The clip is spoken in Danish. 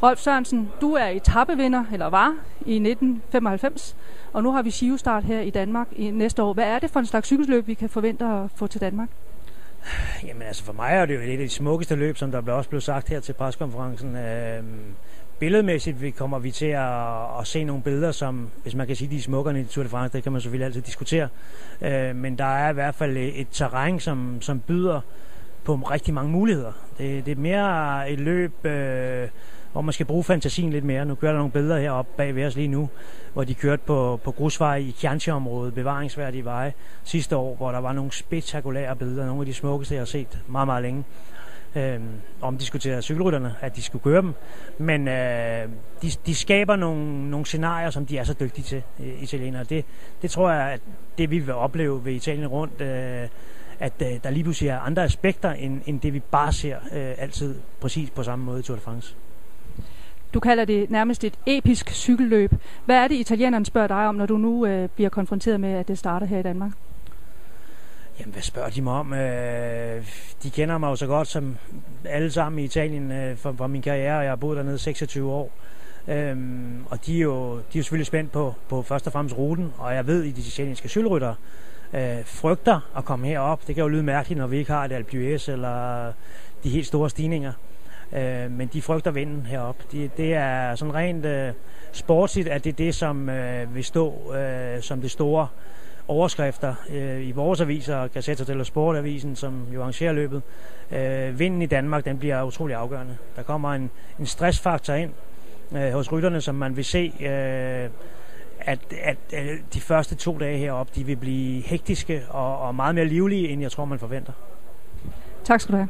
Rolf Sørensen, du er etapevinder, eller var, i 1995, og nu har vi Giro-start her i Danmark i næste år. Hvad er det for en slags cykelløb, vi kan forvente at få til Danmark? Jamen altså for mig er det jo et af de smukkeste løb, som der også blev sagt her til pressekonferencen. Billedmæssigt kommer vi til at se nogle billeder, som, hvis man kan sige, de er smukkerne i Tour de France, det kan man selvfølgelig altid diskutere. Men der er i hvert fald et terræn, som byder på rigtig mange muligheder. Det er mere et løb, hvor man skal bruge fantasien lidt mere. Nu kører der nogle billeder heroppe bag ved os lige nu, hvor de kørte på grusvej i Chianti-området, bevaringsværdige veje sidste år, hvor der var nogle spektakulære billeder, nogle af de smukkeste, jeg har set meget, meget længe. Omdiskuterer cykelrytterne, at de skulle køre dem, men de skaber nogle scenarier, som de er så dygtige til, italienere. Det tror jeg, at det vi vil opleve ved Italien rundt, at der lige pludselig er andre aspekter, end det vi bare ser altid præcis på samme måde i Tour de France. Du kalder det nærmest et episk cykelløb. Hvad er det, italienerne spørger dig om, når du nu bliver konfronteret med, at det starter her i Danmark? Jamen, hvad spørger de mig om? De kender mig jo så godt som alle sammen i Italien fra min karriere, og jeg har boet dernede 26 år. Og de er jo selvfølgelig spændt på først og fremmest ruten, og jeg ved, at de italienske cykelryttere frygter at komme herop. Det kan jo lyde mærkeligt, når vi ikke har et Alpe d'Huez eller de helt store stigninger. Men de frygter vinden herop. Det er sådan rent sportsligt, at det er det, som vil stå som det store overskrifter i vores aviser, Gazzetta dello Sport-avisen, som jo arrangerer løbet. Vinden i Danmark, den bliver utrolig afgørende. Der kommer en stressfaktor ind hos rytterne, som man vil se, at de første 2 dage heroppe, de vil blive hektiske og meget mere livlige, end jeg tror, man forventer. Tak skal du have.